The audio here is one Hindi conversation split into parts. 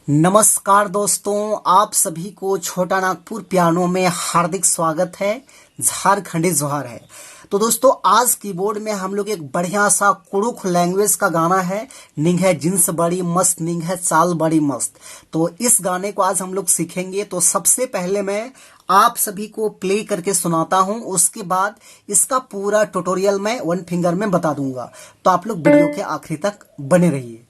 नमस्कार दोस्तों, आप सभी को छोटा नागपुर पियानो में हार्दिक स्वागत है। झारखंडी जोहार है। तो दोस्तों, आज कीबोर्ड में हम लोग एक बढ़िया सा कुड़ुख लैंग्वेज का गाना है। निंग है जिन्स बड़ी मस्त, निंग है चाल बड़ी मस्त। तो इस गाने को आज हम लोग सीखेंगे। तो सबसे पहले मैं आप सभी को प्ले करके सुनाता हूं, उसके बाद इसका पूरा ट्यूटोरियल मैं वन फिंगर में बता दूंगा। तो आप लोग वीडियो के आखिरी तक बने रहिए।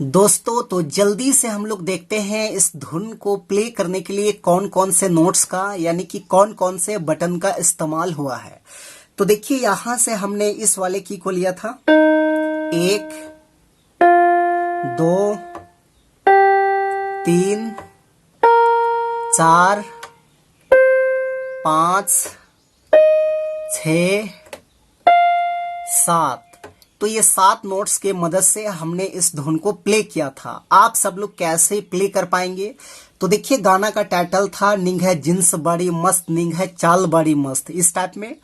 दोस्तों, तो जल्दी से हम लोग देखते हैं इस धुन को प्ले करने के लिए कौन कौन से नोट्स का यानी कि कौन कौन से बटन का इस्तेमाल हुआ है। तो देखिए, यहां से हमने इस वाले की को लिया था 1 2 3 4 5 6 7। तो ये 7 नोट्स के मदद से हमने इस धुन को प्ले किया था। आप सब लोग कैसे प्ले कर पाएंगे? तो देखिए, गाना का टाइटल था निंग है जिन्स बड़ी मस्त, निंग है चाल बड़ी मस्त, इस टाइप में।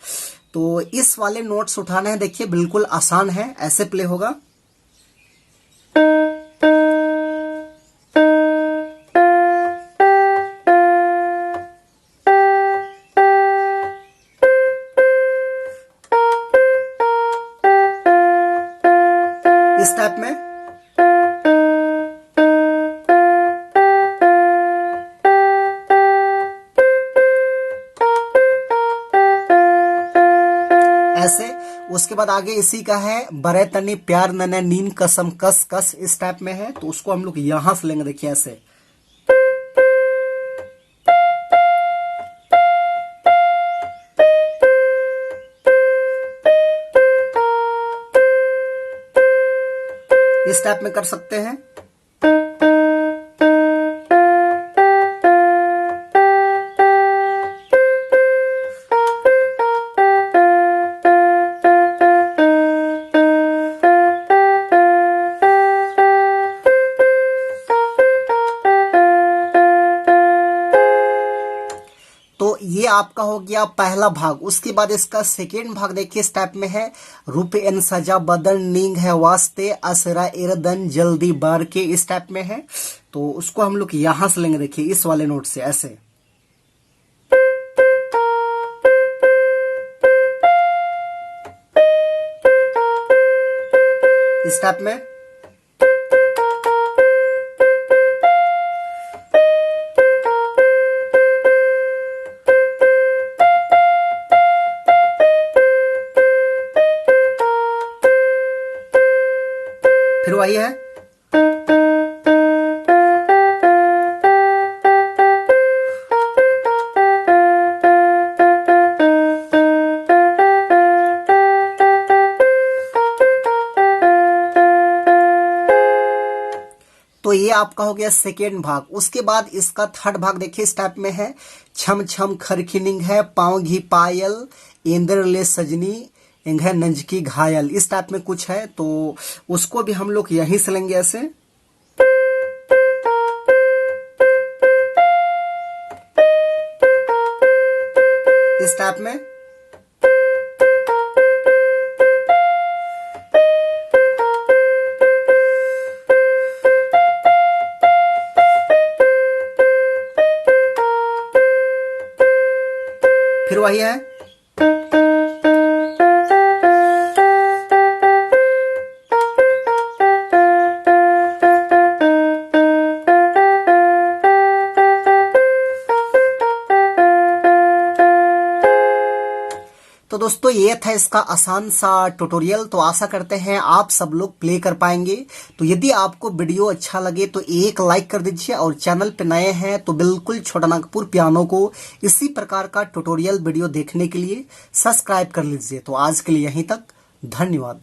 तो इस वाले नोट्स उठाने हैं, देखिए बिल्कुल आसान है। ऐसे प्ले होगा। इस टाइप में। ऐसे। उसके बाद आगे इसी का है बरे तनी प्यार नने नीन कसम कस कस, इस टाइप में है। तो उसको हम लोग यहां से लेंगे, देखिए ऐसे। इस टाइप में कर सकते हैं। तो ये आपका हो गया पहला भाग। उसके बाद इसका सेकेंड भाग देखिए, इस टाइप में है। रूपे एन सजा बदन नींग है वास्ते असरा इरदन जल्दी बार के, इस टाइप में है। तो उसको हम लोग यहां से लेंगे, देखिए इस वाले नोट से ऐसे। इस टाइप में। फिर वही है। तो ये आपका हो गया सेकेंड भाग। उसके बाद इसका थर्ड भाग देखिए इस टाइप में है, छम छम खरखिनिंग है, पाँव घी पायल, इंद्र ले सजनी, इंघ नंजकी घायल, इस टाइप में कुछ है। तो उसको भी हम लोग यहीं से लेंगे ऐसे। इस टाइप में। फिर वही है। तो दोस्तों ये था इसका आसान सा ट्यूटोरियल। तो आशा करते हैं आप सब लोग प्ले कर पाएंगे। तो यदि आपको वीडियो अच्छा लगे तो एक लाइक कर दीजिए, और चैनल पे नए हैं तो बिल्कुल छोटा नागपुर पियानो को इसी प्रकार का ट्यूटोरियल वीडियो देखने के लिए सब्सक्राइब कर लीजिए। तो आज के लिए यहीं तक, धन्यवाद।